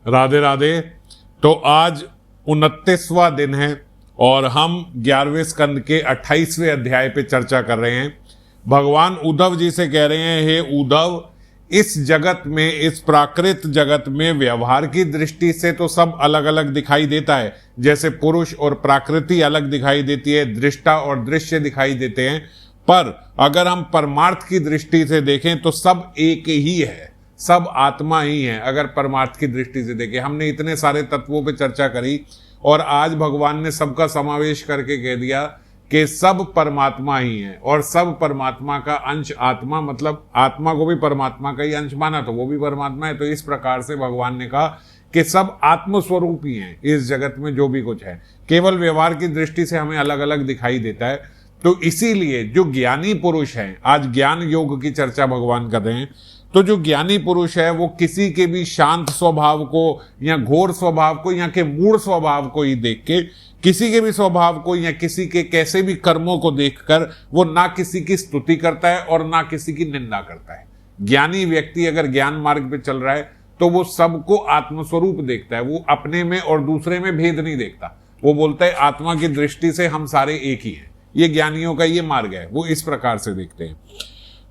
राधे राधे। तो आज 29वां दिन है और हम 11वें स्कंद के 28वें अध्याय पे चर्चा कर रहे हैं। भगवान उद्धव जी से कह रहे हैं, हे उद्धव, इस जगत में, इस प्राकृत जगत में व्यवहार की दृष्टि से तो सब अलग अलग दिखाई देता है। जैसे पुरुष और प्रकृति अलग दिखाई देती है, दृष्टा और दृश्य दिखाई देते हैं, पर अगर हम परमार्थ की दृष्टि से देखें तो सब एक ही है, सब आत्मा ही है। अगर परमार्थ की दृष्टि से देखें, हमने इतने सारे तत्वों पे चर्चा करी और आज भगवान ने सबका समावेश करके कह दिया कि सब परमात्मा ही है और सब परमात्मा का अंश आत्मा, मतलब आत्मा को भी परमात्मा का ही अंश माना तो वो भी परमात्मा है। तो इस प्रकार से भगवान ने कहा कि सब आत्मस्वरूप ही हैं। इस जगत में जो भी कुछ है केवल व्यवहार की दृष्टि से हमें अलग अलग दिखाई देता है। तो इसीलिए जो ज्ञानी पुरुष हैं, आज ज्ञान योग की चर्चा भगवान कर रहे हैं, तो जो ज्ञानी पुरुष है वो किसी के भी शांत स्वभाव को या घोर स्वभाव को या के मूढ़ स्वभाव को ही देख के, किसी के भी स्वभाव को या किसी के कैसे भी कर्मों को देखकर वो ना किसी की स्तुति करता है और ना किसी की निंदा करता है। ज्ञानी व्यक्ति अगर ज्ञान मार्ग पे चल रहा है तो वो सबको आत्मस्वरूप देखता है, वो अपने में और दूसरे में भेद नहीं देखता। वो बोलता है आत्मा की दृष्टि से हम सारे एक ही हैं। ये ज्ञानियों का ये मार्ग है, वो इस प्रकार से देखते हैं।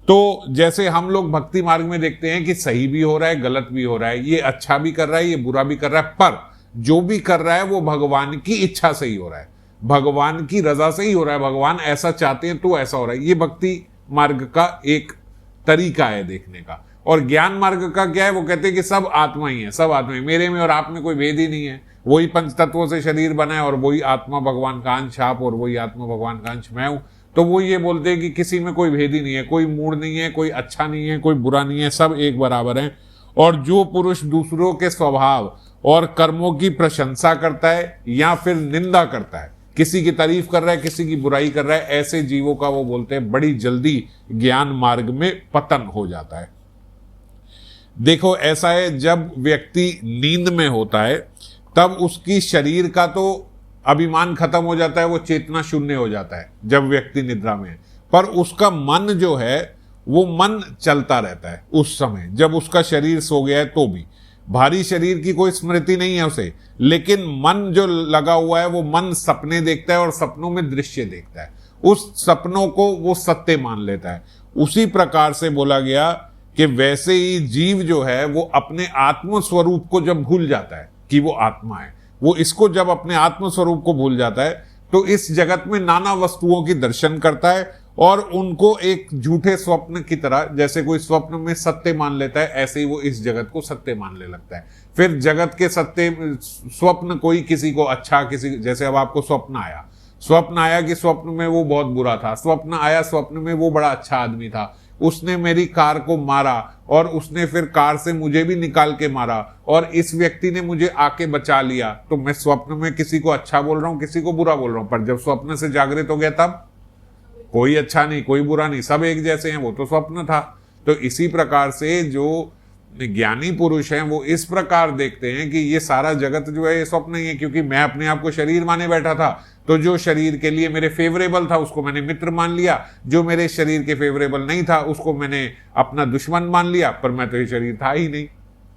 तो जैसे हम लोग भक्ति मार्ग में देखते हैं कि सही भी हो रहा है, गलत भी हो रहा है, ये अच्छा भी कर रहा है, ये बुरा भी कर रहा है, पर जो भी कर रहा है वो भगवान की इच्छा से ही हो रहा है, भगवान की रजा से ही हो रहा है। भगवान ऐसा चाहते हैं तो ऐसा हो रहा है। ये भक्ति मार्ग का एक तरीका है देखने का। और ज्ञान मार्ग का क्या है? वो कहते हैं कि सब आत्मा ही है, सब आत्मा ही, मेरे में और आप में कोई भेद ही नहीं है। वही पंच तत्वों से शरीर बना है और वही आत्मा भगवान का अंश आप और वही आत्मा भगवान का अंश मैं हूं। तो वो ये बोलते हैं कि किसी में कोई भेद ही नहीं है, कोई मूड नहीं है, कोई अच्छा नहीं है, कोई बुरा नहीं है, सब एक बराबर हैं। और जो पुरुष दूसरों के स्वभाव और कर्मों की प्रशंसा करता है या फिर निंदा करता है, किसी की तारीफ कर रहा है, किसी की बुराई कर रहा है, ऐसे जीवों का वो बोलते हैं बड़ी जल्दी ज्ञान मार्ग में पतन हो जाता है। देखो ऐसा है, जब व्यक्ति नींद में होता है तब उसकी शरीर का तो अभिमान खत्म हो जाता है, वो चेतना शून्य हो जाता है जब व्यक्ति निद्रा में है, पर उसका मन जो है वो मन चलता रहता है उस समय, जब उसका शरीर सो गया है तो भी। भारी शरीर की कोई स्मृति नहीं है उसे, लेकिन मन जो लगा हुआ है वो मन सपने देखता है और सपनों में दृश्य देखता है, उस सपनों को वो सत्य मान लेता है। उसी प्रकार से बोला गया कि वैसे ही जीव जो है वो अपने आत्म स्वरूप को जब भूल जाता है कि वो आत्मा है, वो इसको जब अपने आत्म स्वरूप को भूल जाता है तो इस जगत में नाना वस्तुओं की दर्शन करता है और उनको एक झूठे स्वप्न की तरह, जैसे कोई स्वप्न में सत्य मान लेता है, ऐसे ही वो इस जगत को सत्य मानने लगता है। फिर जगत के सत्य स्वप्न, कोई किसी को अच्छा, किसी, जैसे अब आपको स्वप्न आया कि स्वप्न में वो बहुत बुरा था, स्वप्न आया स्वप्न में वो बड़ा अच्छा आदमी था, उसने मेरी कार को मारा और उसने फिर कार से मुझे भी निकाल के मारा और इस व्यक्ति ने मुझे आके बचा लिया। तो मैं स्वप्न में किसी को अच्छा बोल रहा हूं, किसी को बुरा बोल रहा हूं, पर जब स्वप्न से जागृत हो गया तब कोई अच्छा नहीं, कोई बुरा नहीं, सब एक जैसे हैं, वो तो स्वप्न था। तो इसी प्रकार से जो ज्ञानी पुरुष हैं वो इस प्रकार देखते हैं कि ये सारा जगत जो है ये स्वप्न ही है, क्योंकि मैं अपने आप को शरीर माने बैठा था, तो जो शरीर के लिए मेरे फेवरेबल था उसको मैंने मित्र मान लिया, जो मेरे शरीर के फेवरेबल नहीं था उसको मैंने अपना दुश्मन मान लिया, पर मैं तो ये शरीर था ही नहीं,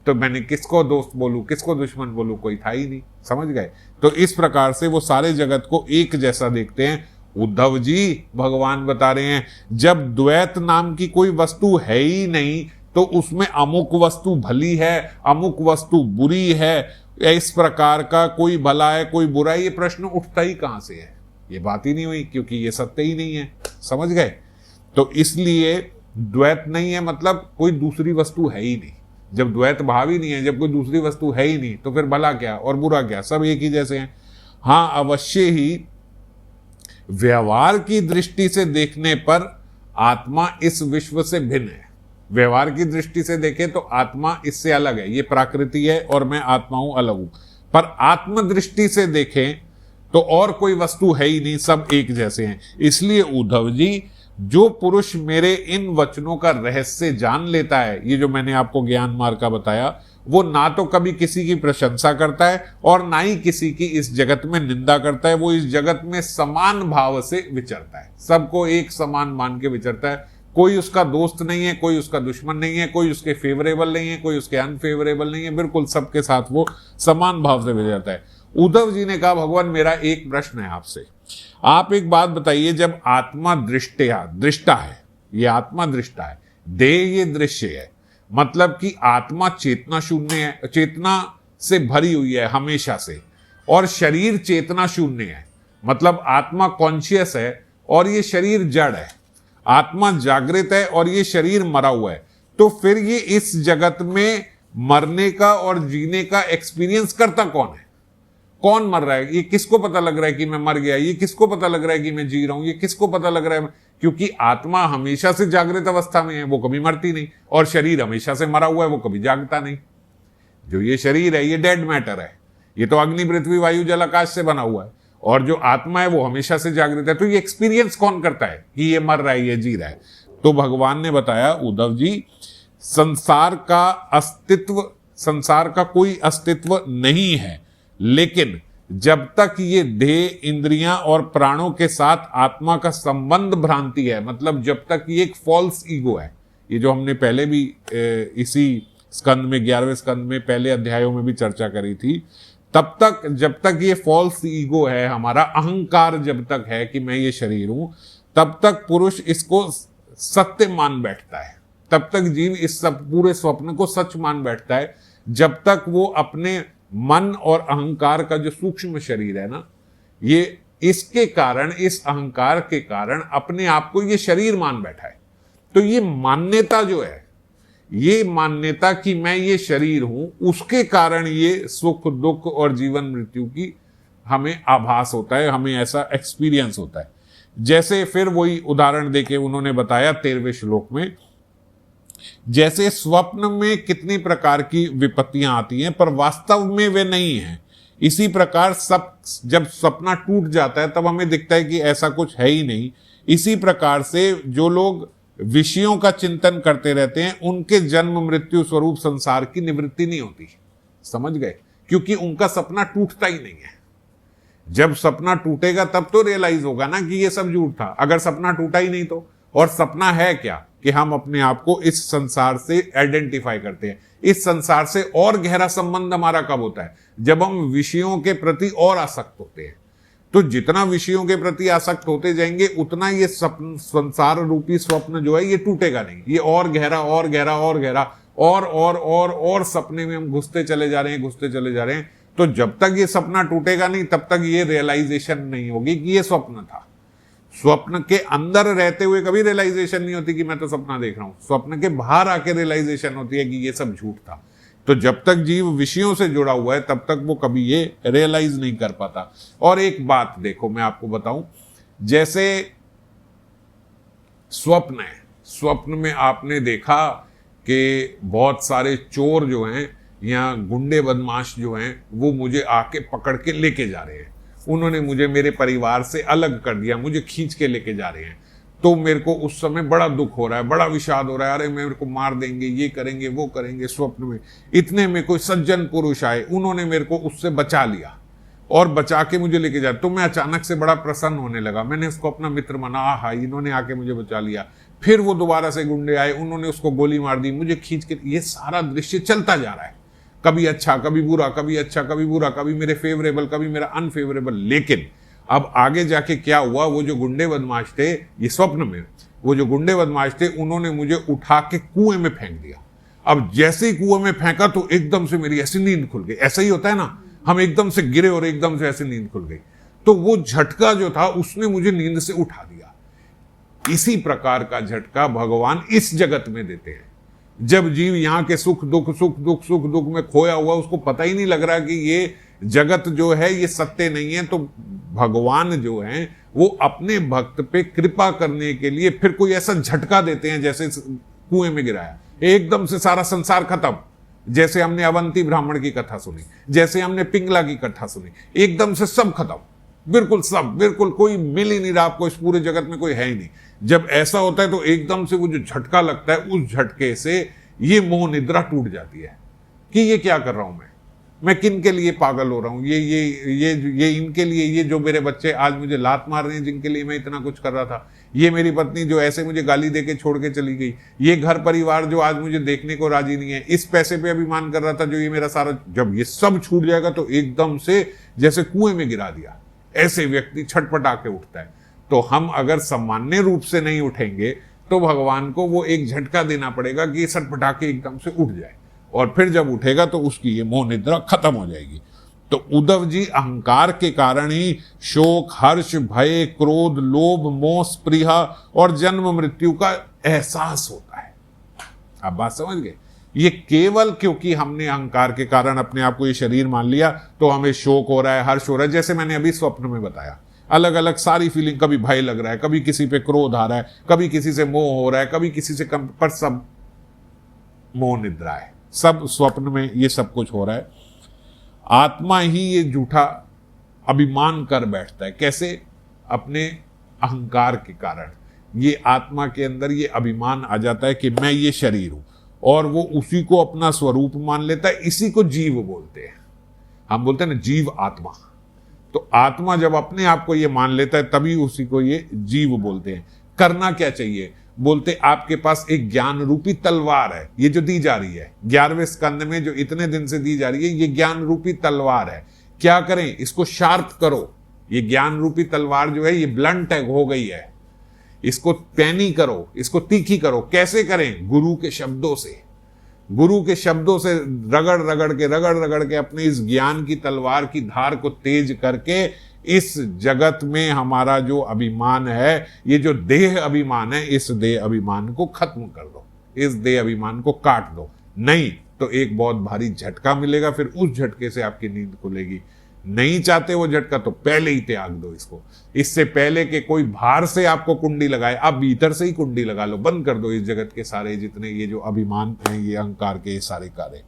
तो मैंने किसको दोस्त बोलूं, किसको दुश्मन बोलूं, कोई था ही नहीं। समझ गए? तो इस प्रकार से वो सारे जगत को एक जैसा देखते हैं। उद्धव जी भगवान बता रहे हैं, जब द्वैत नाम की कोई वस्तु है ही नहीं तो उसमें अमुक वस्तु भली है, अमुक वस्तु बुरी है, इस प्रकार का कोई भला है कोई बुरा है, ये प्रश्न उठता ही कहां से है? ये बात ही नहीं हुई, क्योंकि ये सत्य ही नहीं है। समझ गए? तो इसलिए द्वैत नहीं है, मतलब कोई दूसरी वस्तु है ही नहीं। जब द्वैत भाव ही नहीं है, जब कोई दूसरी वस्तु है ही नहीं, तो फिर भला क्या और बुरा क्या, सब एक ही जैसे हैं। हाँ, अवश्य ही व्यवहार की दृष्टि से देखने पर आत्मा इस विश्व से भिन्न है। व्यवहार की दृष्टि से देखें तो आत्मा इससे अलग है, ये प्रकृति है और मैं आत्मा हूं, अलग हूं। पर आत्म दृष्टि से देखें तो और कोई वस्तु है ही नहीं, सब एक जैसे हैं। इसलिए उद्धव जी, जो पुरुष मेरे इन वचनों का रहस्य जान लेता है, ये जो मैंने आपको ज्ञान मार्ग का बताया, वो ना तो कभी किसी की प्रशंसा करता है और ना ही किसी की इस जगत में निंदा करता है। वो इस जगत में समान भाव से विचरता है, सबको एक समान मान के विचरता है। कोई उसका दोस्त नहीं है, कोई उसका दुश्मन नहीं है, कोई उसके फेवरेबल नहीं है, कोई उसके अनफेवरेबल नहीं है, बिल्कुल सबके साथ वो समान भाव से भेजा जाता है। उद्धव जी ने कहा, भगवान मेरा एक प्रश्न है आपसे, आप एक बात बताइए, जब आत्मा दृष्टा है, ये आत्मा दृष्टा है, देह ये दृश्य है, मतलब कि आत्मा चेतना शून्य है, चेतना से भरी हुई है हमेशा से, और शरीर चेतना शून्य है, मतलब आत्मा कॉन्शियस है और ये शरीर जड़ है। आत्मा जागृत है और ये शरीर मरा हुआ है। तो फिर ये इस जगत में मरने का और जीने का एक्सपीरियंस करता कौन है? कौन मर रहा है? ये किसको पता लग रहा है कि मैं मर गया? ये किसको पता लग रहा है कि मैं जी रहा हूं? ये किसको पता लग रहा है? क्योंकि आत्मा हमेशा से जागृत अवस्था में है, वो कभी मरती नहीं, और शरीर हमेशा से मरा हुआ है, वो कभी जागता नहीं। जो ये शरीर है ये डेड मैटर है, ये तो अग्नि पृथ्वी वायु जल आकाश से बना हुआ है, और जो आत्मा है वो हमेशा से जागृत है। तो ये एक्सपीरियंस कौन करता है कि ये मर रहा है, ये जी रहा है? तो भगवान ने बताया, उद्धव जी, संसार का कोई अस्तित्व नहीं है, लेकिन जब तक ये देह, इंद्रियां और प्राणों के साथ आत्मा का संबंध भ्रांति है, मतलब जब तक ये एक फॉल्स ईगो है, ये जो हमने पहले भी इसी स्कंद में, 11वें स्कंद में पहले अध्यायों में भी चर्चा करी थी, तब तक जब तक ये फॉल्स ईगो है, हमारा अहंकार जब तक है कि मैं ये शरीर हूं, तब तक पुरुष इसको सत्य मान बैठता है, तब तक जीव इस सब पूरे स्वप्न को सच मान बैठता है, जब तक वो अपने मन और अहंकार का जो सूक्ष्म शरीर है ना, ये इसके कारण, इस अहंकार के कारण अपने आप को ये शरीर मान बैठा है। तो ये मान्यता जो है, ये मान्यता कि मैं ये शरीर हूं, उसके कारण ये सुख दुख और जीवन मृत्यु की हमें आभास होता है, हमें ऐसा एक्सपीरियंस होता है। जैसे फिर वही उदाहरण देके उन्होंने बताया 13वें श्लोक में, जैसे स्वप्न में कितनी प्रकार की विपत्तियां आती हैं पर वास्तव में वे नहीं हैं, इसी प्रकार सब जब सपना टूट जाता है तब हमें दिखता है कि ऐसा कुछ है ही नहीं। इसी प्रकार से जो लोग विषयों का चिंतन करते रहते हैं, उनके जन्म मृत्यु स्वरूप संसार की निवृत्ति नहीं होती। समझ गए? क्योंकि उनका सपना टूटता ही नहीं है। जब सपना टूटेगा तब तो रियलाइज होगा ना कि ये सब झूठ था। अगर सपना टूटा ही नहीं तो, और सपना है क्या कि हम अपने आप को इस संसार से आइडेंटिफाई करते हैं। इस संसार से और गहरा संबंध हमारा कब होता है? जब हम विषयों के प्रति और आसक्त होते हैं। तो जितना विषयों के प्रति आसक्त होते जाएंगे, उतना ये संसार रूपी स्वप्न जो है ये टूटेगा नहीं। ये और गहरा और गहरा और गहरा और सपने में हम घुसते चले जा रहे हैं। तो जब तक ये सपना टूटेगा नहीं, तब तक ये रियलाइजेशन नहीं होगी कि ये स्वप्न था। स्वप्न के अंदर रहते हुए कभी रियलाइजेशन नहीं होती कि मैं तो सपना देख रहा हूं। स्वप्न के बाहर आके रियलाइजेशन होती है कि ये सब झूठ था। तो जब तक जीव विषयों से जुड़ा हुआ है, तब तक वो कभी ये रियलाइज नहीं कर पाता। और एक बात देखो, मैं आपको बताऊं, जैसे स्वप्न है, स्वप्न में आपने देखा कि बहुत सारे चोर जो हैं या गुंडे बदमाश जो हैं, वो मुझे आके पकड़ के लेके जा रहे हैं। उन्होंने मुझे मेरे परिवार से अलग कर दिया, मुझे खींच के लेके जा रहे हैं। तो मेरे को उस समय बड़ा दुख हो रहा है, बड़ा विषाद हो रहा है, अरे मेरे को मार देंगे, ये करेंगे वो करेंगे। स्वप्न में इतने में कोई सज्जन पुरुष आए, उन्होंने मेरे को उससे बचा लिया और बचा के मुझे लेके जा। तो मैं अचानक से बड़ा प्रसन्न होने लगा। मैंने उसको अपना मित्र माना, आहा इन्होंने आके मुझे बचा लिया। फिर वो दोबारा से गुंडे आए, उन्होंने उसको गोली मार दी, मुझे खींच के। ये सारा दृश्य चलता जा रहा है, कभी अच्छा कभी बुरा, कभी अच्छा कभी बुरा, कभी मेरे फेवरेबल कभी मेरा अनफेवरेबल। लेकिन अब आगे जाके क्या हुआ, वो जो गुंडे बदमाश थे, ये स्वप्न में वो जो गुंडे बदमाश थे, उन्होंने मुझे उठा के कुएं में फेंक दिया। अब जैसे ही कुएं में फेंका तो एकदम से मेरी ऐसी नींद खुल गई। ऐसा ही होता है ना, हम एकदम से गिरे और एकदम से ऐसी नींद खुल गई। तो वो झटका जो था उसने मुझे नींद से उठा दिया। इसी प्रकार का झटका भगवान इस जगत में देते हैं। जब जीव यहाँ के सुख दुख में खोया हुआ, उसको पता ही नहीं लग रहा कि ये जगत जो है ये सत्य नहीं है, तो भगवान जो है वो अपने भक्त पे कृपा करने के लिए फिर कोई ऐसा झटका देते हैं, जैसे कुएं में गिराया, एकदम से सारा संसार खत्म। जैसे हमने अवंती ब्राह्मण की कथा सुनी, जैसे हमने पिंगला की कथा सुनी, एकदम से सब खत्म, बिल्कुल सब, बिल्कुल कोई मिल ही नहीं रहा आपको, इस पूरे जगत में कोई है ही नहीं। जब ऐसा होता है तो एकदम से वो जो झटका लगता है, उस झटके से ये मोह निद्रा टूट जाती है कि ये क्या कर रहा हूं मैं किन के लिए पागल हो रहा हूँ, ये इनके लिए, ये जो मेरे बच्चे आज मुझे लात मार रहे हैं जिनके लिए मैं इतना कुछ कर रहा था, ये मेरी पत्नी जो ऐसे मुझे गाली देके छोड़ के चली गई, ये घर परिवार जो आज मुझे देखने को राजी नहीं है, इस पैसे पे अभिमान कर रहा था जो ये मेरा सारा, जब ये सब छूट जाएगा तो एकदम से जैसे कुएं में गिरा दिया, ऐसे व्यक्ति छटपटा के उठता है। तो हम अगर सामान्य रूप से नहीं उठेंगे तो भगवान को वो एक झटका देना पड़ेगा कि छटपटा के एकदम से उठ जाए, और फिर जब उठेगा तो उसकी ये मोह निद्रा खत्म हो जाएगी। तो उद्धव जी अहंकार के कारण ही शोक, हर्ष, भय, क्रोध, लोभ, मोह, स्पृहा और जन्म मृत्यु का एहसास होता है। आप बात समझ गए? ये केवल क्योंकि हमने अहंकार के कारण अपने आप को ये शरीर मान लिया तो हमें शोक हो रहा है, हर्ष हो रहा है। जैसे मैंने अभी स्वप्न में बताया, अलग अलग सारी फीलिंग, कभी भय लग रहा है, कभी किसी पे क्रोध आ रहा है, कभी किसी से मोह हो रहा है, कभी किसी से कम, पर सब मोह निद्रा है, सब स्वप्न में ये सब कुछ हो रहा है। आत्मा ही ये झूठा अभिमान कर बैठता है। कैसे? अपने अहंकार के कारण ये आत्मा के अंदर ये अभिमान आ जाता है कि मैं ये शरीर हूं, और वो उसी को अपना स्वरूप मान लेता है। इसी को जीव बोलते हैं। हम बोलते हैं ना जीव आत्मा। तो आत्मा जब अपने आप को ये मान लेता है तभी उसी को ये जीव बोलते हैं। करना क्या चाहिए? बोलते आपके पास एक ज्ञान रूपी तलवार है, ये जो दी जा रही है 11वें स्कंद में, जो इतने दिन से दी जा रही है, ये ज्ञान रूपी तलवार है। क्या करें? इसको शार्प करो। ये ज्ञान रूपी तलवार जो है ये ब्लंट है, हो गई है, इसको पैनी करो, इसको तीखी करो। कैसे करें? गुरु के शब्दों से। गुरु के शब्दों से रगड़ रगड़ के अपने इस ज्ञान की तलवार की धार को तेज करके इस जगत में हमारा जो अभिमान है, ये जो देह अभिमान है, इस देह अभिमान को खत्म कर दो, इस देह अभिमान को काट दो। नहीं तो एक बहुत भारी झटका मिलेगा, फिर उस झटके से आपकी नींद खुलेगी। नहीं चाहते वो झटका तो पहले ही त्याग दो इसको। इससे पहले कि कोई बाहर से आपको कुंडी लगाए, आप भीतर से ही कुंडी लगा लो। बंद कर दो इस जगत के सारे जितने ये जो अभिमान हैं, ये अहंकार के ये सारे कार्य।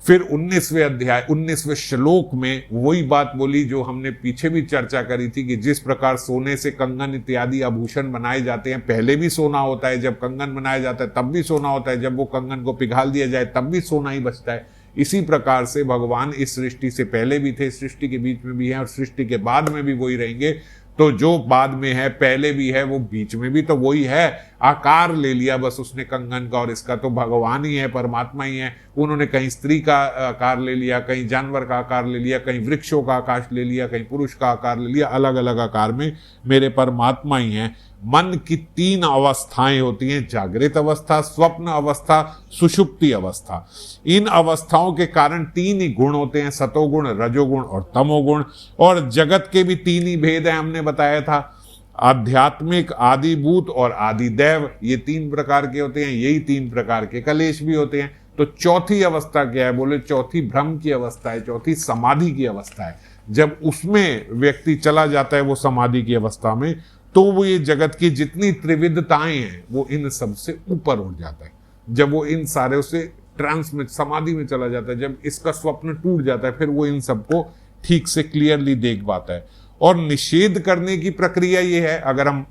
फिर 19वें अध्याय 19वें श्लोक में वही बात बोली जो हमने पीछे भी चर्चा करी थी कि जिस प्रकार सोने से कंगन इत्यादि आभूषण बनाए जाते हैं, पहले भी सोना होता है, जब कंगन बनाया जाता है तब भी सोना होता है, जब वो कंगन को पिघाल दिया जाए तब भी सोना ही बचता है। इसी प्रकार से भगवान इस सृष्टि से पहले भी थे, सृष्टि के बीच में भी हैं और सृष्टि के बाद में भी वही रहेंगे। तो जो बाद में है, पहले भी है, वो बीच में भी तो वही है। आकार ले लिया बस उसने कंगन का और इसका, तो भगवान ही है, परमात्मा ही है। उन्होंने कहीं स्त्री का आकार ले लिया, कहीं जानवर का आकार ले लिया, कहीं वृक्षों का आकाश ले लिया, कहीं पुरुष का आकार ले लिया। अलग अलग आकार में मेरे परमात्मा ही हैं। मन की 3 अवस्थाएं होती हैं, जागृत अवस्था, स्वप्न अवस्था, सुषुप्ति अवस्था। इन अवस्थाओं के कारण 3 ही गुण होते हैं, सतोगुण, रजोगुण और तमोगुण। और जगत के भी 3 ही भेद हैं, हमने बताया था। आध्यात्मिक, आदिभूत और आदिदेव, ये 3 प्रकार के होते हैं। यही 3 प्रकार के कलेश भी होते हैं। तो चौथी अवस्था क्या है? बोले चौथी भ्रम की अवस्था है, चौथी समाधि की अवस्था है। जब उसमें व्यक्ति चला जाता है वो समाधि की अवस्था में, तो वो ये जगत की जितनी त्रिविधताएं हैं वो इन सब से ऊपर उठ जाता है। जब वो इन सारे से ट्रांस में, समाधि में चला जाता है, जब इसका स्वप्न टूट जाता है, फिर वो इन सबको ठीक से क्लियरली देख पाता है। और निषेध करने की प्रक्रिया ये है, अगर हम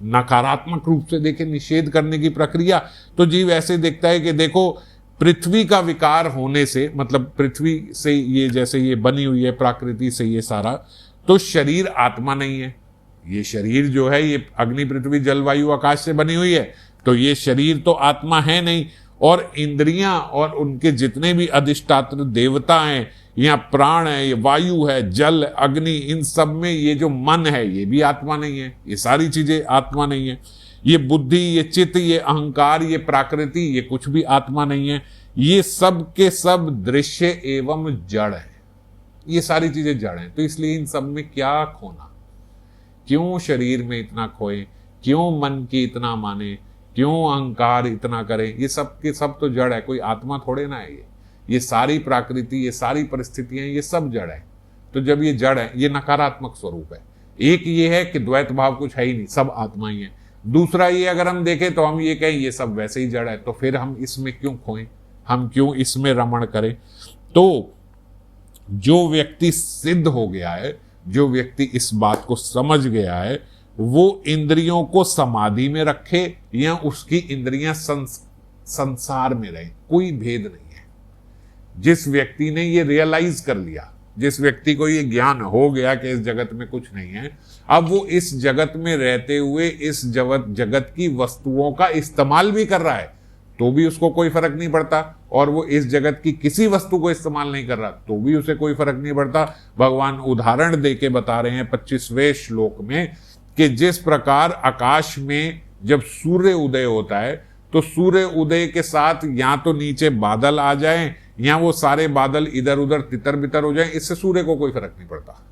नकारात्मक रूप से देखें निषेध करने की प्रक्रिया, तो जीव ऐसे देखता है कि देखो पृथ्वी का विकार होने से, मतलब पृथ्वी से ये जैसे ये बनी हुई है प्रकृति से ये सारा, तो शरीर आत्मा नहीं है। ये शरीर जो है ये अग्नि, पृथ्वी, जलवायु, आकाश से बनी हुई है, तो ये शरीर तो आत्मा है नहीं। और इंद्रियां और उनके जितने भी अधिष्ठात्र देवता हैं, यहाँ प्राण है, ये वायु है, जल, अग्नि, इन सब में ये जो मन है ये भी आत्मा नहीं है। ये सारी चीजें आत्मा नहीं है। ये बुद्धि, ये चित्त, ये अहंकार, ये प्राकृति, ये कुछ भी आत्मा नहीं है। ये सब के सब दृश्य एवं जड़ है। ये सारी चीजें जड़ हैं। तो इसलिए इन सब में क्या खोना? क्यों शरीर में इतना खोए? क्यों मन की इतना माने? क्यों अहंकार इतना करें? ये सब के सब तो जड़ है, कोई आत्मा थोड़े ना है। ये सारी प्रकृति, ये सारी परिस्थितियां, ये सब जड़ है। तो जब ये जड़ है, ये नकारात्मक स्वरूप है। एक ये है कि द्वैत भाव कुछ है ही नहीं, सब आत्मा ही है। दूसरा ये अगर हम देखें तो हम ये कहें ये सब वैसे ही जड़ है, तो फिर हम इसमें क्यों खोएं? हम क्यों इसमें रमण करें? तो जो व्यक्ति सिद्ध हो गया है, जो व्यक्ति इस बात को समझ गया है, वो इंद्रियों को समाधि में रखे या उसकी इंद्रियां संसार में रहे, कोई भेद नहीं है। जिस व्यक्ति ने ये रियलाइज कर लिया, जिस व्यक्ति को ये ज्ञान हो गया कि इस जगत में कुछ नहीं है, अब वो इस जगत में रहते हुए इस जगत की वस्तुओं का इस्तेमाल भी कर रहा है तो भी उसको कोई फर्क नहीं पड़ता, और वो इस जगत की किसी वस्तु को इस्तेमाल नहीं कर रहा तो भी उसे कोई फर्क नहीं पड़ता। भगवान उदाहरण देके बता रहे हैं 25वें श्लोक में कि जिस प्रकार आकाश में जब सूर्य उदय होता है तो सूर्य उदय के साथ या तो नीचे बादल आ जाएं या वो सारे बादल इधर उधर तितर बितर हो जाएं, इससे सूर्य को कोई फर्क नहीं पड़ता,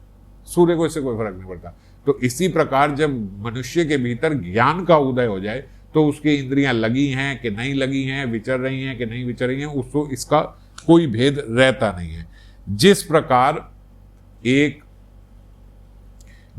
सूर्य को इससे कोई फर्क नहीं पड़ता। तो इसी प्रकार जब मनुष्य के भीतर ज्ञान का उदय हो जाए तो उसकी इंद्रियां लगी हैं कि नहीं लगी हैं, विचर रही हैं कि नहीं विचर रही हैं, उसको इसका कोई भेद रहता नहीं है। जिस प्रकार एक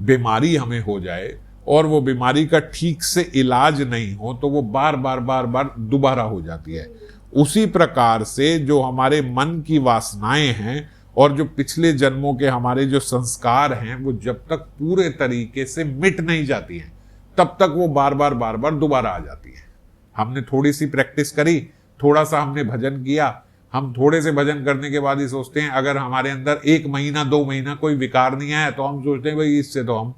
बीमारी हमें हो जाए और वो बीमारी का ठीक से इलाज नहीं हो तो वो बार बार दोबारा हो जाती है, उसी प्रकार से जो हमारे मन की वासनाएं हैं और जो पिछले जन्मों के हमारे जो संस्कार हैं वो जब तक पूरे तरीके से मिट नहीं जाती हैं तब तक वो बार बार दोबारा आ जाती है। हमने थोड़ी सी प्रैक्टिस करी, थोड़ा सा हमने भजन किया, हम थोड़े से भजन करने के बाद ही सोचते हैं अगर हमारे अंदर 1 महीना 2 महीना कोई विकार नहीं आया तो हम सोचते हैं भाई इससे तो हम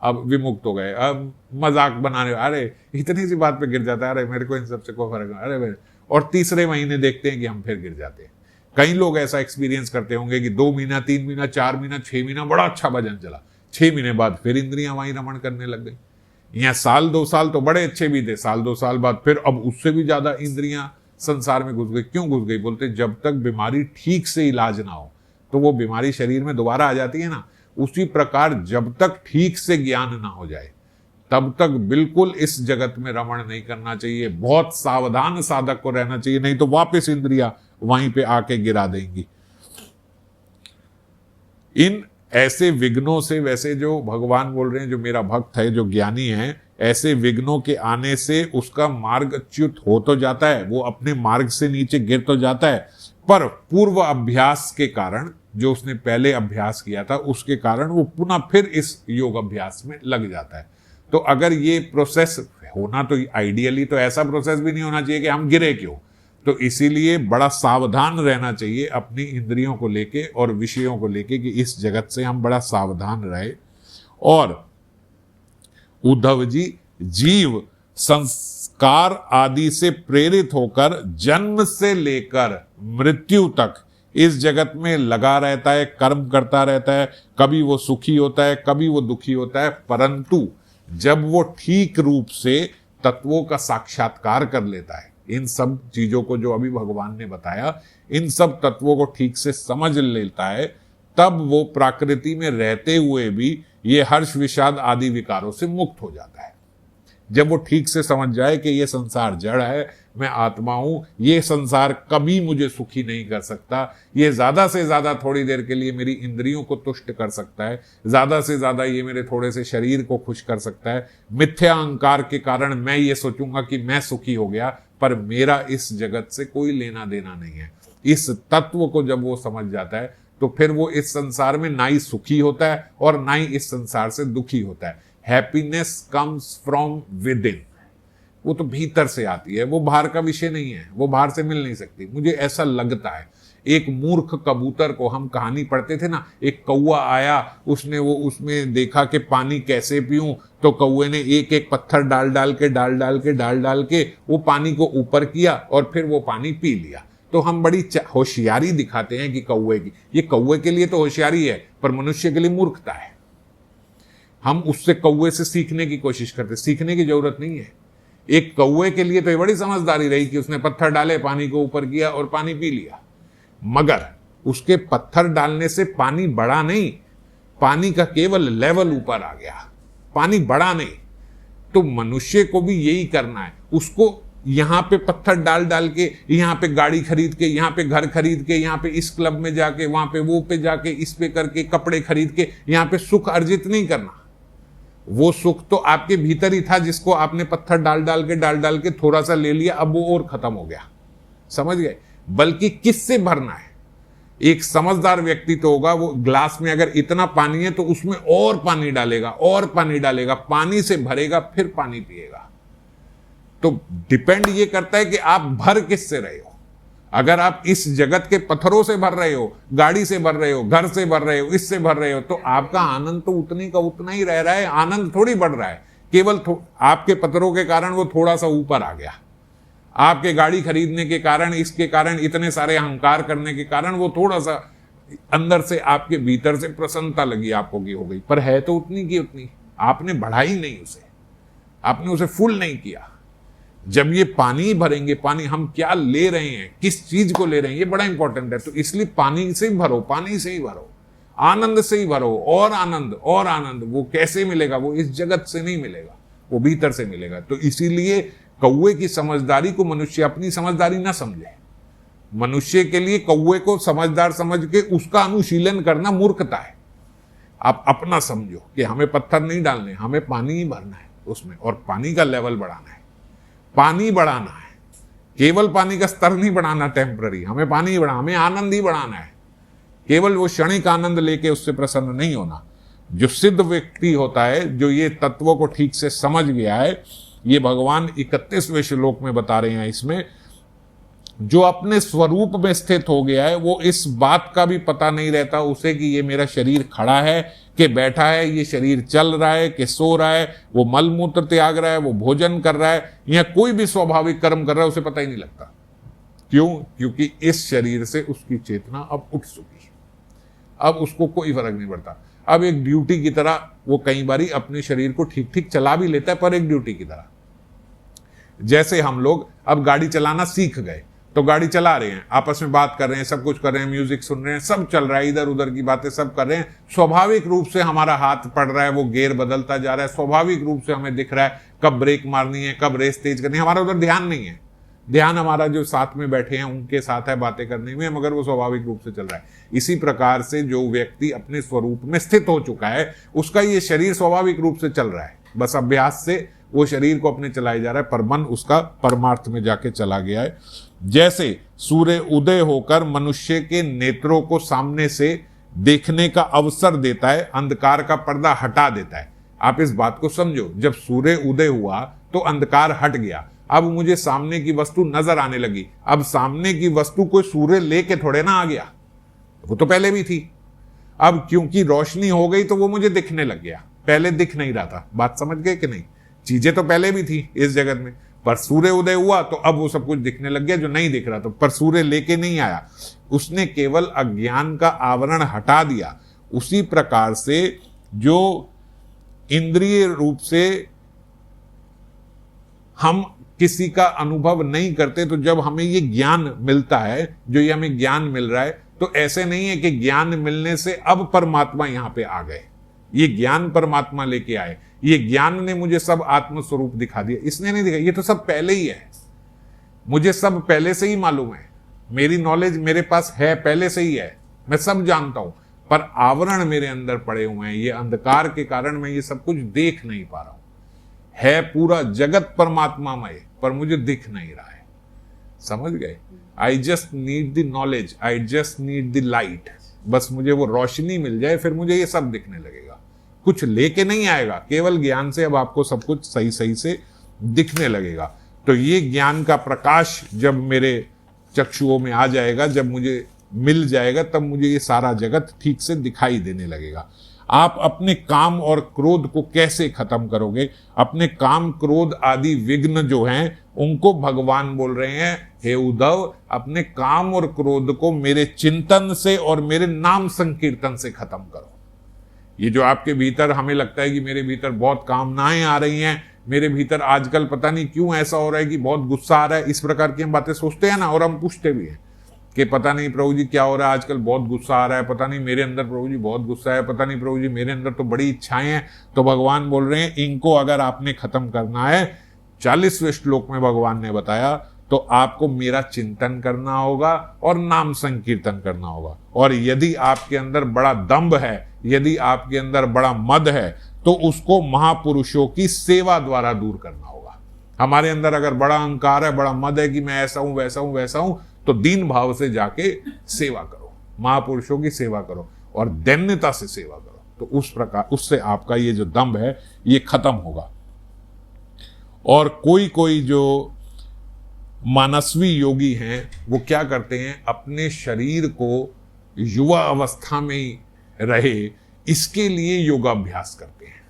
अब विमुक्त हो गए, अब मजाक बनाने, अरे इतनी सी बात पे गिर जाता है, अरे मेरे को इन सबसे कोई फर्क नहीं, अरे और तीसरे महीने देखते हैं कि हम फिर गिर जाते हैं। कई लोग ऐसा एक्सपीरियंस करते होंगे कि 2 महीना 3 महीना 4 महीना 6 महीना बड़ा अच्छा भजन चला, 6 महीने बाद फिर इंद्रियां वहीं रमण करने लग गई, या साल 2 साल तो बड़े अच्छे भी थे, साल 2 साल बाद फिर अब उससे भी ज्यादा इंद्रियां संसार में घुस गई। क्यों घुस गई? बोलते जब तक बीमारी ठीक से इलाज ना हो तो वो बीमारी शरीर में दोबारा आ जाती है ना। उसी प्रकार जब तक ठीक से ज्ञान ना हो जाए तब तक बिल्कुल इस जगत में रमण नहीं करना चाहिए, बहुत सावधान साधक को रहना चाहिए, नहीं तो वापस इंद्रियां वहीं पे आके गिरा देंगी। इन ऐसे विघ्नों से, वैसे जो भगवान बोल रहे हैं जो मेरा भक्त है जो ज्ञानी है, ऐसे विघ्नों के आने से उसका मार्ग च्युत हो तो जाता है, वो अपने मार्ग से नीचे गिर तो जाता है, पर पूर्व अभ्यास के कारण जो उसने पहले अभ्यास किया था उसके कारण वो पुनः फिर इस योग अभ्यास में लग जाता है। तो अगर ये प्रोसेस होना तो आइडियली तो ऐसा प्रोसेस भी नहीं होना चाहिए कि हम गिरे क्यों, तो इसीलिए बड़ा सावधान रहना चाहिए अपनी इंद्रियों को लेके और विषयों को लेके कि इस जगत से हम बड़ा सावधान रहे। और उद्धव जी, जीव संस्कार आदि से प्रेरित होकर जन्म से लेकर मृत्यु तक इस जगत में लगा रहता है, कर्म करता रहता है, कभी वो सुखी होता है कभी वो दुखी होता है, परंतु जब वो ठीक रूप से तत्वों का साक्षात्कार कर लेता है, इन सब चीजों को जो अभी भगवान ने बताया, इन सब तत्वों को ठीक से समझ लेता है, तब वो प्रकृति में रहते हुए भी ये हर्ष विषाद आदि विकारों से मुक्त हो जाता है। जब वो ठीक से समझ जाए कि ये संसार जड़ है, मैं आत्मा हूं, ये संसार कभी मुझे सुखी नहीं कर सकता, ये ज्यादा से ज्यादा थोड़ी देर के लिए मेरी इंद्रियों को तुष्ट कर सकता है, ज्यादा से ज्यादा ये मेरे थोड़े से शरीर को खुश कर सकता है, मिथ्या अहंकार के कारण मैं ये सोचूंगा कि मैं सुखी हो गया, पर मेरा इस जगत से कोई लेना देना नहीं है। इस तत्व को जब वो समझ जाता है तो फिर वो इस संसार में ना ही सुखी होता है और ना ही इस संसार से दुखी होता है। Happiness comes from with in, वो तो भीतर से आती है, वो बाहर का विषय नहीं है, वो बाहर से मिल नहीं सकती, मुझे ऐसा लगता है। एक मूर्ख कबूतर को हम कहानी पढ़ते थे ना, एक कौवा आया, उसने वो उसमें देखा कि पानी कैसे पीऊं, तो कौवे ने एक एक पत्थर डाल डाल के वो पानी को ऊपर किया और फिर वो पानी पी लिया। तो हम बड़ी होशियारी दिखाते हैं कि कौवे की, ये कौवे के लिए तो होशियारी है पर मनुष्य के लिए मूर्खता है। हम उससे कौवे से सीखने की कोशिश करते, सीखने की जरूरत नहीं है। एक कौवे के लिए तो ये बड़ी समझदारी रही कि उसने पत्थर डाले, पानी को ऊपर किया और पानी पी लिया, मगर उसके पत्थर डालने से पानी बढ़ा नहीं, पानी का केवल लेवल ऊपर आ गया, पानी बढ़ा नहीं। तो मनुष्य को भी यही करना है, उसको यहां पे पत्थर डाल के, यहां पे गाड़ी खरीद के, यहां पे घर खरीद के, यहां पे इस क्लब में जाके, वहां पे वो पे जाके, इस पे करके, कपड़े खरीद के यहां पे सुख अर्जित नहीं करना। वो सुख तो आपके भीतर ही था जिसको आपने पत्थर डाल के थोड़ा सा ले लिया, अब वो और खत्म हो गया, समझ गए। बल्कि किससे भरना है, एक समझदार व्यक्ति तो होगा, वो ग्लास में अगर इतना पानी है तो उसमें और पानी डालेगा, पानी से भरेगा फिर पानी पिएगा। तो डिपेंड ये करता है कि आप भर किससे रहे हो। अगर आप इस जगत के पत्थरों से भर रहे हो, गाड़ी से भर रहे हो, घर से भर रहे हो, इससे भर रहे हो, तो आपका आनंद तो उतनी का उतना ही रह रहा है, आनंद थोड़ी बढ़ रहा है। केवल आपके पत्थरों के कारण वो थोड़ा सा ऊपर आ गया, आपके गाड़ी खरीदने के कारण, इसके कारण, इतने सारे अहंकार करने के कारण वो थोड़ा सा अंदर से आपके भीतर से प्रसन्नता लगी आपको की हो गई, पर है तो उतनी की उतनी, आपने बढ़ाई नहीं उसे, आपने उसे फुल नहीं किया। जब ये पानी भरेंगे, पानी हम क्या ले रहे हैं, किस चीज को ले रहे हैं, ये बड़ा इंपॉर्टेंट है। तो इसलिए पानी से ही भरो, पानी से ही भरो, आनंद से ही भरो, और आनंद और आनंद। वो कैसे मिलेगा? वो इस जगत से नहीं मिलेगा, वो भीतर से मिलेगा। तो इसीलिए कौवे की समझदारी को मनुष्य अपनी समझदारी ना समझे। मनुष्य के लिए कौवे को समझदार समझ के उसका अनुशीलन करना मूर्खता है। आप अपना समझो कि हमें पत्थर नहीं डालने, हमें पानी ही भरना है उसमें, और पानी का लेवल बढ़ाना है, पानी बढ़ाना है। केवल पानी का स्तर नहीं बढ़ाना टेम्पररी, हमें पानी ही बढ़ाना, हमें आनंद ही बढ़ाना है। केवल वो क्षणिक आनंद लेके उससे प्रसन्न नहीं होना। जो सिद्ध व्यक्ति होता है, जो ये तत्वों को ठीक से समझ गया है, ये भगवान 31वें श्लोक में बता रहे हैं इसमें, जो अपने स्वरूप में स्थित हो गया है, वो इस बात का भी पता नहीं रहता उसे कि ये मेरा शरीर खड़ा है कि बैठा है, ये शरीर चल रहा है कि सो रहा है, वो मल मूत्र त्याग रहा है, वो भोजन कर रहा है, या कोई भी स्वाभाविक कर्म कर रहा है, उसे पता ही नहीं लगता। क्यों? क्योंकि इस शरीर से उसकी चेतना अब उठ चुकी है, अब उसको कोई फर्क नहीं पड़ता। अब एक ड्यूटी की तरह वो कई बारी अपने शरीर को ठीक ठीक चला भी लेता है, पर एक ड्यूटी की तरह। जैसे हम लोग अब गाड़ी चलाना सीख गए, तो गाड़ी चला रहे हैं, आपस में बात कर रहे हैं, सब कुछ कर रहे हैं, म्यूजिक सुन रहे हैं, सब चल रहा है, इधर उधर की बातें सब कर रहे हैं। स्वाभाविक रूप से हमारा हाथ पड़ रहा है, वो गियर बदलता जा रहा है, स्वाभाविक रूप से हमें दिख रहा है कब ब्रेक मारनी है, कब रेस तेज करनी है। हमारा उधर ध्यान नहीं है, ध्यान हमारा जो साथ में बैठे हैं उनके साथ है बातें करने में, मगर वो स्वाभाविक रूप से चल रहा है। इसी प्रकार से जो व्यक्ति अपने स्वरूप में स्थित हो चुका है, उसका ये शरीर स्वाभाविक रूप से चल रहा है, बस अभ्यास से वो शरीर को अपने चलाए जा रहा है, पर मन उसका परमार्थ में जाके चला गया है। जैसे सूर्य उदय होकर मनुष्य के नेत्रों को सामने से देखने का अवसर देता है, अंधकार का पर्दा हटा देता है। आप इस बात को समझो, जब सूर्य उदय हुआ तो अंधकार हट गया, अब मुझे सामने की वस्तु नजर आने लगी। अब सामने की वस्तु कोई सूर्य लेके थोड़े ना आ गया, वो तो पहले भी थी। अब क्योंकि रोशनी हो गई तो वो मुझे दिखने लग गया, पहले दिख नहीं रहा था। बात समझ गए कि नहीं? चीजें तो पहले भी थी इस जगत में, पर सूर्य उदय हुआ तो अब वो सब कुछ दिखने लग गया जो नहीं दिख रहा था। पर सूर्य लेके नहीं आया, उसने केवल अज्ञान का आवरण हटा दिया। उसी प्रकार से जो इंद्रिय रूप से हम किसी का अनुभव नहीं करते, तो जब हमें ये ज्ञान मिलता है, जो ये हमें ज्ञान मिल रहा है, तो ऐसे नहीं है कि ज्ञान मिलने से अब परमात्मा यहां पे आ गए, ये ज्ञान परमात्मा लेके आए, ये ज्ञान ने मुझे सब आत्म स्वरूप दिखा दिया, इसने नहीं दिखा, ये तो सब पहले ही है, मुझे सब पहले से ही मालूम है, मेरी नॉलेज मेरे पास है, पहले से ही है, मैं सब जानता हूं, पर आवरण मेरे अंदर पड़े हुए हैं, ये अंधकार के कारण मैं ये सब कुछ देख नहीं पा रहा हूं। है पूरा जगत परमात्मामय, पर मुझे दिख नहीं रहा है। समझ गए? I just need the knowledge, I just need the light. बस मुझे वो रोशनी मिल जाए, फिर मुझे ये सब दिखने लगेगा। कुछ लेके नहीं आएगा, केवल ज्ञान से अब आपको सब कुछ सही सही से दिखने लगेगा। तो ये ज्ञान का प्रकाश जब मेरे चक्षुओं में आ जाएगा, जब मुझे मिल जाएगा, तब मुझे ये सारा जगत ठीक से दिखाई देने लगेगा। आप अपने काम और क्रोध को कैसे खत्म करोगे? अपने काम क्रोध आदि विघ्न जो हैं, उनको भगवान बोल रहे हैं, हे उद्धव, अपने काम और क्रोध को मेरे चिंतन से और मेरे नाम संकीर्तन से खत्म करो। ये जो आपके भीतर हमें लगता है कि मेरे भीतर बहुत कामनाएं आ रही हैं, मेरे भीतर आजकल पता नहीं क्यों ऐसा हो रहा है कि बहुत गुस्सा आ रहा है, इस प्रकार की हम बातें सोचते हैं ना, और हम पूछते भी हैं कि पता नहीं प्रभु जी क्या हो रहा है, आजकल बहुत गुस्सा आ रहा है, पता नहीं मेरे अंदर प्रभु जी बहुत गुस्सा है, पता नहीं प्रभु जी मेरे अंदर तो बड़ी इच्छाएं हैं। तो भगवान बोल रहे हैं, इनको अगर आपने खत्म करना है, 40वें श्लोक में भगवान ने बताया, तो आपको मेरा चिंतन करना होगा और नाम संकीर्तन करना होगा। और यदि आपके अंदर बड़ा दंभ है, यदि आपके अंदर बड़ा मद है, तो उसको महापुरुषों की सेवा द्वारा दूर करना होगा। हमारे अंदर अगर बड़ा अहंकार है, बड़ा मद है कि मैं ऐसा हूं वैसा हूं वैसा हूं, तो दीन भाव से जाके सेवा करो, महापुरुषों की सेवा करो और दैन्यता से सेवा करो। तो उस प्रकार उससे आपका ये जो दंभ है ये खत्म होगा। और कोई कोई जो मानसवी योगी हैं वो क्या करते हैं, अपने शरीर को युवा अवस्था में ही रहे इसके लिए योगाभ्यास करते हैं,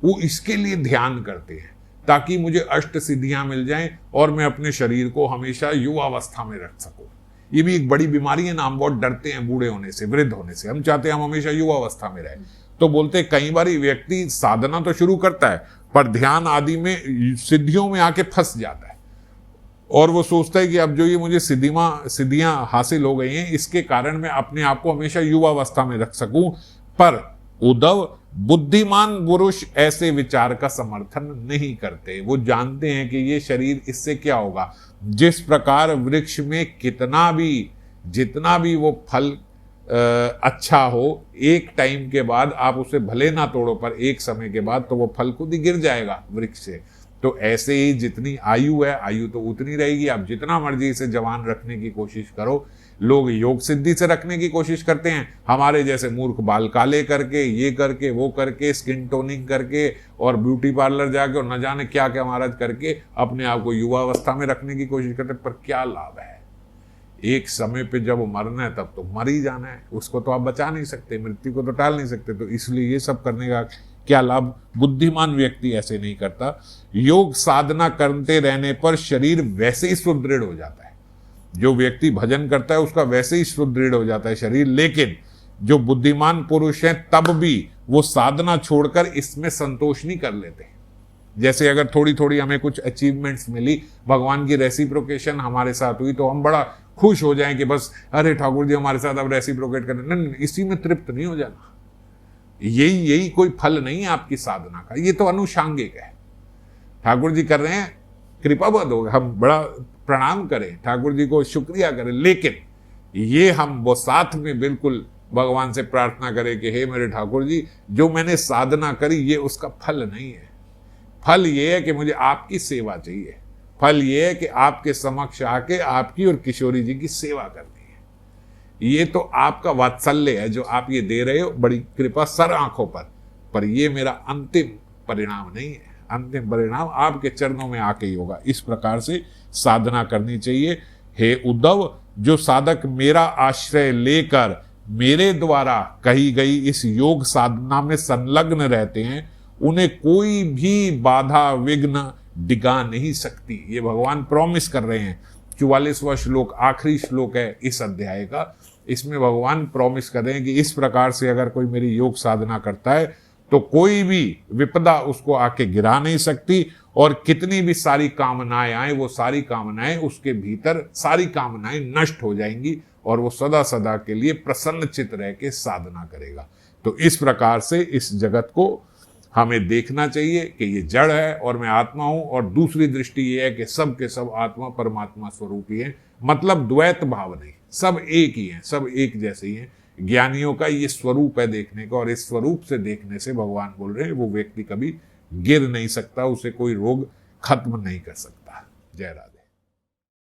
वो इसके लिए ध्यान करते हैं ताकि मुझे अष्ट सिद्धियां मिल जाएं और मैं अपने शरीर को हमेशा युवा अवस्था में रख सकूं। ये भी एक बड़ी बीमारी है ना, हम बहुत डरते हैं बूढ़े होने से, वृद्ध होने से, हम चाहते हैं हम हमेशा युवा अवस्था में रहें। तो बोलते हैं कई बार व्यक्ति साधना तो शुरू करता है पर ध्यान आदि में सिद्धियों में आके फंस जाता है और वो सोचता है कि अब जो ये मुझे सिद्धियां हासिल हो गई हैं इसके कारण मैं अपने आप को हमेशा युवा अवस्था में रख सकूं। पर उद्धव, बुद्धिमान पुरुष ऐसे विचार का समर्थन नहीं करते। वो जानते हैं कि ये शरीर, इससे क्या होगा। जिस प्रकार वृक्ष में जितना भी वो फल अच्छा हो, एक टाइम के बाद आप उसे भले ना तोड़ो पर एक समय के बाद तो वो फल खुद ही गिर जाएगा वृक्ष से। तो ऐसे ही जितनी आयु है, आयु तो उतनी रहेगी। आप जितना मर्जी इसे जवान रखने की कोशिश करो। लोग योग सिद्धि से रखने की कोशिश करते हैं, हमारे जैसे मूर्ख बाल काले करके, ये करके, वो करके, स्किन टोनिंग करके और ब्यूटी पार्लर जाके और न जाने क्या क्या महाराज करके अपने आप को युवा अवस्था में रखने की कोशिश करते हैं। पर क्या लाभ है? एक समय पे जब मरना है तब तो मर ही जाना है, उसको तो आप बचा नहीं सकते, मृत्यु को तो टाल नहीं सकते। तो इसलिए ये सब करने का क्या लाभ? बुद्धिमान व्यक्ति ऐसे नहीं करता। योग साधना करते रहने पर शरीर वैसे ही सुदृढ़ हो जाता है। जो व्यक्ति भजन करता है उसका वैसे ही सुदृढ़ हो जाता है शरीर। लेकिन जो बुद्धिमान पुरुष हैं तब भी वो साधना छोड़कर इसमें संतोष नहीं कर लेते। जैसे अगर थोड़ी थोड़ी हमें कुछ अचीवमेंट्स मिली, भगवान की रेसिप्रोकेशन हमारे साथ हुई तो हम बड़ा खुश हो जाएं कि बस अरे ठाकुर जी हमारे साथ अब रेसिप्रोकेट करें। नहीं, इसी में तृप्त नहीं हो जाना। यही कोई फल नहीं है आपकी साधना का, ये तो अनुषांगिक है। ठाकुर जी कर रहे हैं, कृपाबद्ध हो, हम बड़ा प्रणाम करें, ठाकुर जी को शुक्रिया करें, लेकिन ये हम वो साथ में बिल्कुल भगवान से प्रार्थना करें कि हे मेरे ठाकुर जी, जो मैंने साधना करी ये उसका फल नहीं है। फल ये है कि मुझे आपकी सेवा चाहिए। फल ये है कि आपके समक्ष आके आपकी और किशोरी जी की सेवा करनी है। ये तो आपका वात्सल्य है जो आप ये दे रहे हो, बड़ी कृपा सर आंखों पर ये मेरा अंतिम परिणाम नहीं है। अंतिम परिणाम आपके चरणों में आके ही होगा। इस प्रकार से साधना करनी चाहिए। हे उद्धव, जो साधक मेरा आश्रय लेकर मेरे द्वारा कही गई इस योग साधना में संलग्न रहते हैं, उन्हें कोई भी बाधा विघ्न डिगा नहीं सकती। ये भगवान प्रॉमिस कर रहे हैं। 44वां श्लोक आखिरी श्लोक है इस अध्याय का। इसमें भगवान प्रॉमिस कर रहे हैं कि इस प्रकार से अगर कोई मेरी योग साधना करता है तो कोई भी विपदा उसको आके गिरा नहीं सकती। और कितनी भी सारी कामनाएं आए, वो सारी कामनाएं उसके भीतर सारी कामनाएं नष्ट हो जाएंगी और वो सदा सदा के लिए प्रसन्नचित रह के साधना करेगा। तो इस प्रकार से इस जगत को हमें देखना चाहिए कि ये जड़ है और मैं आत्मा हूं। और दूसरी दृष्टि ये है कि सब के सब आत्मा परमात्मा स्वरूप ही है। मतलब द्वैत भाव नहीं, सब एक ही हैं, सब एक जैसे ही हैं। ज्ञानियों का ये स्वरूप है देखने का, और इस स्वरूप से देखने से भगवान बोल रहे हैं वो व्यक्ति कभी गिर नहीं सकता, उसे कोई रोग खत्म नहीं कर सकता। जय राधे।